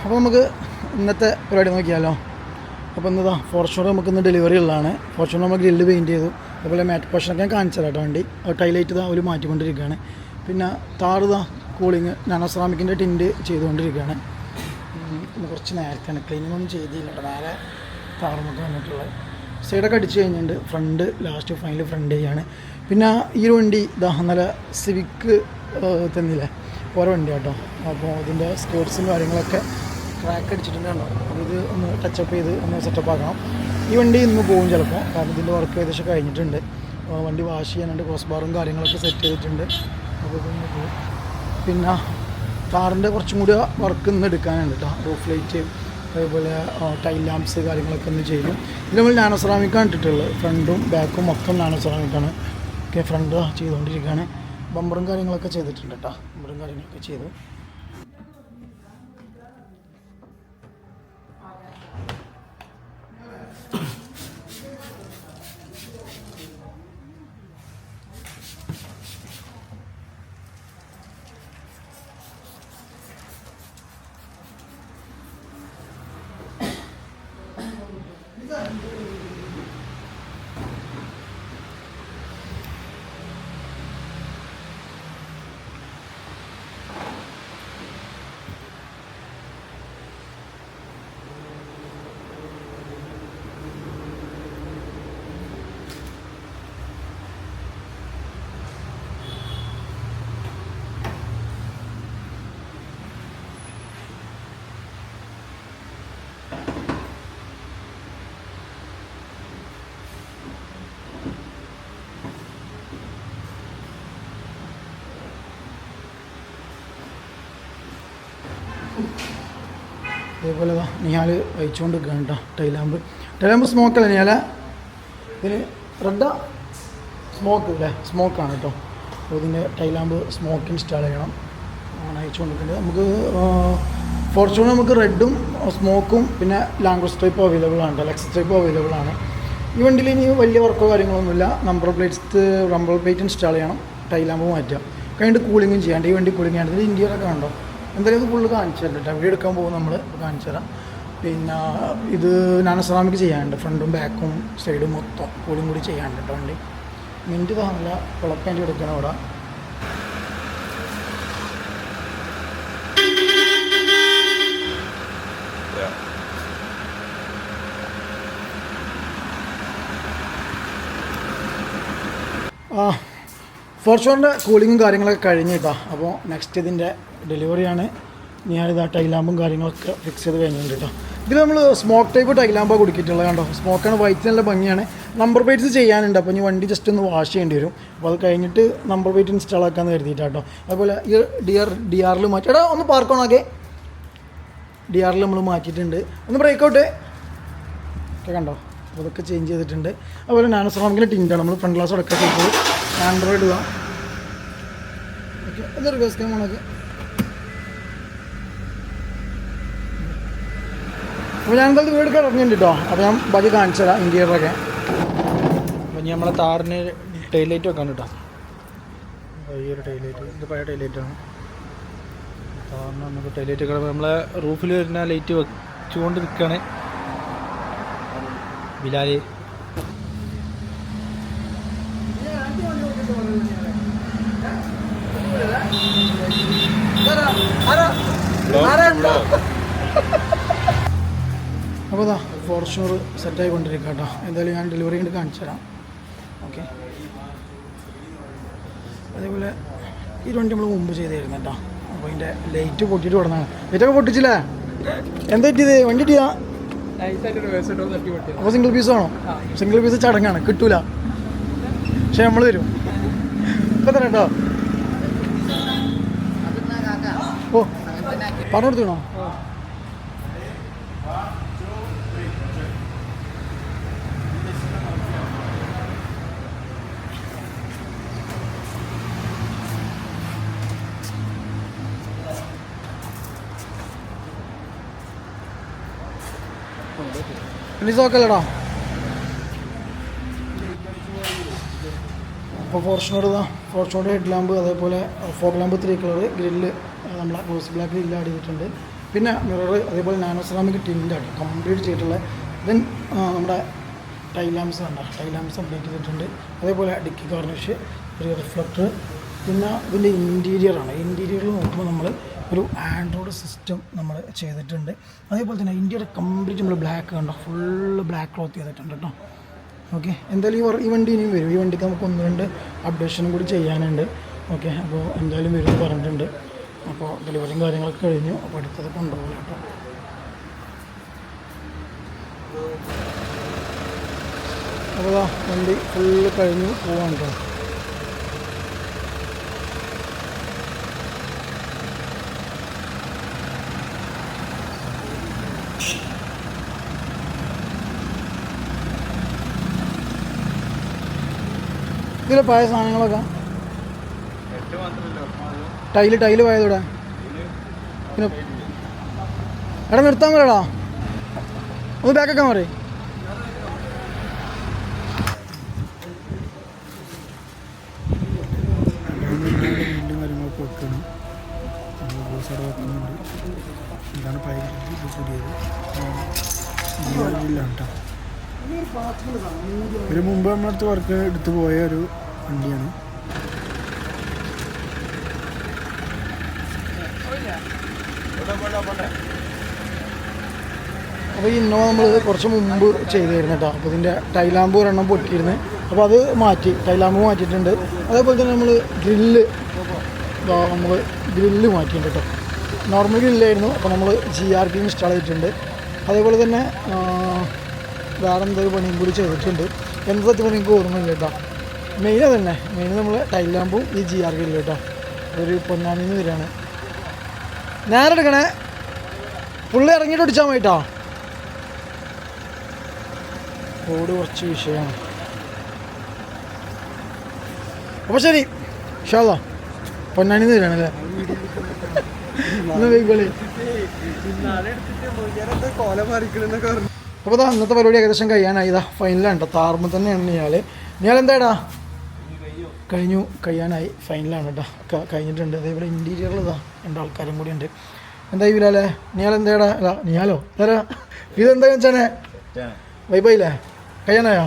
അപ്പോൾ നമുക്ക് ഇന്നത്തെ പരിപാടി നോക്കിയാലോ. അപ്പോൾ ഇന്നതാ ഫോർച്യൂണർ നമുക്കിന്ന് ഡെലിവറി ഉള്ളതാണ്. ഫോർച്യൂണർ നമ്മൾ ഗ്രില്ല് പെയിൻറ്റ് ചെയ്തു. അതുപോലെ മാറ്റ് പോർഷനൊക്കെ ഞാൻ കാണിച്ചു തരാം കേട്ടോ. വണ്ടി ടൈലൈറ്റ് ഇതാ ഒരു മാറ്റിക്കൊണ്ടിരിക്കുകയാണ്. പിന്നെ താറുതാ കൂളിങ് നാനോ സെറാമിക്കിൻ്റെ ടിൻറ്റ് ചെയ്തുകൊണ്ടിരിക്കുകയാണ്. പിന്നെ കുറച്ച് നേരത്തെയാണ്, ക്ലീനിങ്ങൊന്നും ചെയ്തില്ല കേട്ടോ. നേരെ താറുമൊക്കെ വന്നിട്ടുള്ളത്. സൈഡൊക്കെ അടിച്ച് കഴിഞ്ഞിട്ടുണ്ട്. ഫ്രണ്ട് ലാസ്റ്റ് ഫൈനൽ ഫ്രണ്ട് ചെയ്യാണ്. പിന്നെ ഈ ഒരു വണ്ടി ഇതാ നല്ല സിവിക്ക് തന്നില്ലേ, ഓരോ വണ്ടി കേട്ടോ. അപ്പോൾ ഇതിൻ്റെ സ്കേർട്സും കാര്യങ്ങളൊക്കെ ക്രാക്ക് അടിച്ചിട്ടുണ്ട് കേട്ടോ. അപ്പോൾ ഇത് ഒന്ന് ടച്ചപ്പ് ചെയ്ത് ഒന്ന് സെറ്റപ്പ് ആക്കണം. ഈ വണ്ടി ഇന്ന് പോകും ചിലപ്പോൾ, കാരണം ഇതിൻ്റെ വർക്ക് ഏകദേശം കഴിഞ്ഞിട്ടുണ്ട്. വണ്ടി വാഷ് ചെയ്യാനുണ്ട്, ക്രോസ് ബാറും കാര്യങ്ങളൊക്കെ സെറ്റ് ചെയ്തിട്ടുണ്ട്. അപ്പോൾ ഇതൊന്ന് പോകും. പിന്നെ കാറിൻ്റെ കുറച്ചും കൂടി വർക്ക് ഇന്ന് എടുക്കാനുണ്ട് കേട്ടോ. റൂഫ് ലൈറ്റ് അതേപോലെ ടൈൽ ലാംപ്സ് കാര്യങ്ങളൊക്കെ ഒന്ന് ചെയ്യും. ഇത് നമ്മൾ നാനോ സെറാമിക്കാണ് ഇട്ടിട്ടുള്ളത്. ഫ്രണ്ടും ബാക്കും മൊത്തം നാനോ സെറാമിക്കാണ്. ഓക്കെ, ഫ്രണ്ട് ചെയ്തുകൊണ്ടിരിക്കുകയാണ്. ബമ്പറും കാര്യങ്ങളൊക്കെ ചെയ്തിട്ടുണ്ട് കേട്ടോ. ബമ്പറും കാര്യങ്ങളൊക്കെ ചെയ്തു. അതേപോലെ നിഹാൽ വഹിച്ചുകൊണ്ട് നിൽക്കുകയാണ് കേട്ടോ. ടൈലാമ്പ് സ്മോക്കല്ല നിഹാല, ഇതിന് റെഡാ സ്മോക്ക് അല്ലേ, സ്മോക്കാണ് കേട്ടോ. അപ്പോൾ ഇതിൻ്റെ ടൈലാമ്പ് സ്മോക്ക് ഇൻസ്റ്റാൾ ചെയ്യണം. അങ്ങനെ അയച്ചുകൊണ്ടിരിക്കുന്നത്. നമുക്ക് ഫോർച്യൂണർ നമുക്ക് റെഡും സ്മോക്കും പിന്നെ ലാംഗ്വേജ് ടൈപ്പ് അവൈലബിൾ ആണ്, ലെക്സ് ടൈപ്പ് അവൈലബിൾ ആണ്. ഈ വണ്ടിയിൽ ഇനി വലിയ വർക്കോ കാര്യങ്ങളൊന്നുമില്ല. നമ്പർ പ്ലേറ്റ് ഇൻസ്റ്റാൾ ചെയ്യണം, ടൈലാമ്പ് മാറ്റുക, കഴിഞ്ഞിട്ട് കൂളിങ്ങും ചെയ്യാണ്ട്. ഈ വണ്ടി കൂളിങ് ചെയ്യേണ്ടത് ഇൻറ്റീരിയറൊക്കെ കണ്ടോ. എന്തായാലും ഇത് ഫുള്ള് കാണിച്ചു തരാം കേട്ടോ. വീഡിയോ എടുക്കാൻ പോകും നമ്മൾ, കാണിച്ചു തരാം. പിന്നെ ഇത് നാനോ സെറാമിക് ചെയ്യാനുണ്ട്, ഫ്രണ്ടും ബാക്കും സൈഡും മൊത്തം കൂളിങ് കൂടി ചെയ്യാനുണ്ട് കേട്ടോ. വണ്ടി മിൻറ്റ് താങ്ങില്ല, കുളപ്പേൻ്റ് എടുക്കണം അവിടെ. ഫോർച്യൂണറിൻ്റെ കൂളിങ്ങും കാര്യങ്ങളൊക്കെ കഴിഞ്ഞിട്ടാ. അപ്പോൾ നെക്സ്റ്റ് ഇതിൻ്റെ ഡെലിവറിയാണ്. ഞാനിതാ ടൈലാമ്പും കാര്യങ്ങളൊക്കെ ഫിക്സ് ചെയ്ത് കഴിഞ്ഞിട്ടുണ്ട് കേട്ടോ. ഇതിൽ നമ്മൾ സ്മോക്ക് ടൈപ്പ് ടൈലാമ്പാണ് കൊടുക്കിയിട്ടുള്ളത് കണ്ടോ. സ്മോക്കാണ്, വൈറ്റ് നല്ല ഭംഗിയാണ്. നമ്പർ പ്ലേറ്റ്സ് ചെയ്യാനുണ്ട്. അപ്പോൾ ഇനി വണ്ടി ജസ്റ്റ് ഒന്ന് വാഷ് ചെയ്യേണ്ടി വരും. അപ്പോൾ അത് കഴിഞ്ഞിട്ട് നമ്പർ പ്ലേറ്റ് ഇൻസ്റ്റാൾ ആക്കാമെന്ന് കരുതിയിട്ടാണ് കേട്ടോ. അതുപോലെ ഈ ഡി ആറിൽ മാറ്റി, എടാ ഒന്ന് പാർക്ക് ഓണാക്കെ. ഡി ആറിൽ നമ്മൾ മാറ്റിയിട്ടുണ്ട്. ഒന്ന് ബ്രേക്കൗട്ട് ഒക്കെ കണ്ടോ. അപ്പോൾ അതൊക്കെ ചേഞ്ച് ചെയ്തിട്ടുണ്ട്. അതുപോലെ നാനോ സെറാമിക്കിൻ്റെ ടിൻ്റാണ് നമ്മൾ ഫ്രണ്ട് ഗ്ലാസ് അടക്കം ചെയ്തത്. ആൻഡ്രോയിഡ് ഇതാ. ഓക്കെ, ഒന്ന് റിവേഴ്സ് ക്യാം ഓണാക്കി. അപ്പോൾ ഞാൻ എന്തായാലും വീടൊക്കെ ഇറങ്ങിയിട്ടുണ്ട് കേട്ടോ. അപ്പോൾ ഞാൻ ബാക്കി കാണിച്ചു തരാം ഇൻറ്റീരിയറൊക്കെ. അപ്പോൾ ഇനി നമ്മളെ താറിന് ടൈലൈറ്റ് വെക്കാൻ കേട്ടോ. ഈ ഒരു ടൈലൈറ്റ് ഇത് പഴയ ടൈലൈറ്റാണ്. താറിന് നമുക്ക് ടൈലൈറ്റ് വെക്കണം. നമ്മളെ റൂഫിൽ വരുന്ന ലൈറ്റ് വെച്ചുകൊണ്ട് നിൽക്കുകയാണ് ബിലാല്. അപ്പോൾ ഇതാ ഫോർച്യൂണർ സെറ്റായി കൊണ്ടിരിക്കുക കേട്ടോ. എന്തായാലും ഞാൻ ഡെലിവറി കൊണ്ട് കാണിച്ചു തരാം. ഓക്കെ, അതേപോലെ ഈ വണ്ടി നമ്മൾ മുമ്പ് ചെയ്തായിരുന്നു കേട്ടോ. അപ്പോൾ അതിൻ്റെ ലൈറ്റ് പൊട്ടിയിട്ട് കൊടുക്കുന്നതാണ്. ലൈറ്റൊക്കെ പൊട്ടിച്ചില്ലേ? എന്താ പറ്റിയത്? വണ്ടി ഇട്ടിയാ? അപ്പോൾ സിംഗിൾ പീസ് ആണോ? സിംഗിൾ പീസ് ചടങ്ങാണ്, കിട്ടൂല. പക്ഷെ നമ്മൾ തരും. ഇപ്പം തന്നെ കേട്ടോ. ഓ പറഞ്ഞു കൊടുത്തണോ? പ്ലീസ് നോക്കല്ലേടാ. അപ്പോൾ ഫോർച്യൂണർ ഹെഡ് ലാമ്പ്, അതേപോലെ ഫോഗ് ലാമ്പ് 3 കളർ ഗ്രില്ല് നമ്മളെ റോസ് ബ്ലാക്ക് ഗ്രില്ല് ആഡ് ചെയ്തിട്ടുണ്ട്. പിന്നെ മിറർ അതേപോലെ നാനോ സെറാമിക് ടിൻ്റാണ് കംപ്ലീറ്റ് ചെയ്തിട്ടുള്ള. ദെൻ നമ്മുടെ ടൈൽ ലാംപ്സ് കണ്ട ടൈൽ ലാംപ്സ് അപ്ഡേറ്റ് ചെയ്തിട്ടുണ്ട്. അതേപോലെ ഡിക്കി ഗാർണിഷ്, ഒരു റിഫ്ലക്ടർ. പിന്നെ ഇതിൻ്റെ ഇൻറ്റീരിയറാണ്. ഇൻറ്റീരിയറിൽ നോക്കുമ്പോൾ നമ്മൾ ഒരു ആൻഡ്രോയിഡ് സിസ്റ്റം നമ്മൾ ചെയ്തിട്ടുണ്ട്. അതേപോലെ തന്നെ ഇൻറ്റീരിയർ കംപ്ലീറ്റ് നമ്മൾ ബ്ലാക്ക് കണ്ടോ, ഫുള്ള് ബ്ലാക്ക് ക്ലോത്ത് ചെയ്തിട്ടുണ്ട് കേട്ടോ. ഓക്കെ, എന്തായാലും ഈ വണ്ടി ഇനിയും വരും. ഈ വണ്ടിക്ക് നമുക്ക് 1-2 അപ്ഡേഷനും കൂടി ചെയ്യാനുണ്ട്. ഓക്കെ, അപ്പോൾ എന്തായാലും വരുമെന്ന് പറഞ്ഞിട്ടുണ്ട്. അപ്പോൾ ഡെലിവറിയും കാര്യങ്ങളൊക്കെ കഴിഞ്ഞു. അപ്പോൾ അടുത്തത് കൊണ്ടുപോകില്ല കേട്ടോ. അപ്പോൾ വണ്ടി ഫുള്ള് കഴിഞ്ഞു പോവാണ് കേട്ടോ. ഇതിലെ പഴയ സാധനങ്ങളൊക്കെ ടൈല് പോയതോടെ പിന്നെ എടാ നിർത്താൻ പറയടാ, ഒന്ന് ബാക്കൊക്കെ മാറി. കാര്യങ്ങളൊക്കെ വെക്കണം, വെക്കുന്നുണ്ട്. ഇതാണ് പഴയ പുതിയത് കേട്ടോ. ഒരു മുമ്പ് നമ്മളടുത്ത് വർക്ക് എടുത്തു പോയ ഒരു വണ്ടിയാണ്. അപ്പോൾ ഈ ഇന്നോവ നമ്മൾ കുറച്ച് മുമ്പ് ചെയ്തിരുന്നു കേട്ടോ. അപ്പോൾ ഇതിൻ്റെ ടൈലാമ്പ് ഒരെണ്ണം പൊട്ടിയിരുന്നു. അപ്പോൾ അത് മാറ്റി, ടൈലാമ്പ് മാറ്റിയിട്ടുണ്ട്. അതേപോലെ തന്നെ നമ്മൾ ഗ്രില്ല് മാറ്റിയിട്ടുണ്ട് കേട്ടോ. നോർമൽ ഗ്രില്ലായിരുന്നു, അപ്പോൾ നമ്മൾ GRP ഇൻസ്റ്റാൾ ചെയ്തിട്ടുണ്ട്. അതേപോലെ തന്നെ വേറെ എന്തൊരു പണിയും കൂടി ചെയ്തിട്ടുണ്ട്. എന്ത് സത്യം എനിക്ക് ഓർമ്മയില്ല കേട്ടോ. മെയിൻ അതന്നെ, മെയിൻ നമ്മൾ ടൈലാമ്പും ഈ GRP ഇല്ല കേട്ടോ. ഒരു പൊന്നാനിന്ന് വരികയാണ്. നേരെ എടുക്കണേ, പുള്ളി ഇറങ്ങിയിട്ട് അടിച്ചാൽ മതി കേട്ടോ. റോഡ് കുറച്ച് വിഷയമാണ്. അപ്പോൾ ശരി, ഷാദാ പൊന്നാനിന്ന് വരികയാണല്ലേ. അപ്പോൾ അന്നത്തെ പരിപാടി ഏകദേശം കഴിയാനായി. ഫൈനലാണ് കേട്ടോ. താർമ തന്നെയാണ് നിയാൾ എന്താടാ കഴിയാനായി. ഫൈനലാണ് കേട്ടോ, കഴിഞ്ഞിട്ടുണ്ട്. അതേപോലെ ഇൻറ്റീരിയറിൽ രണ്ടാൾക്കാരും കൂടി ഉണ്ട്. എന്താ ഇല്ലാലേ നിയാൾ എന്താടാ? അല്ല നിയാലോ എന്താ ഇതെന്താ വെച്ചാനെ വൈബായില്ലേ? കഴിയാനായോ?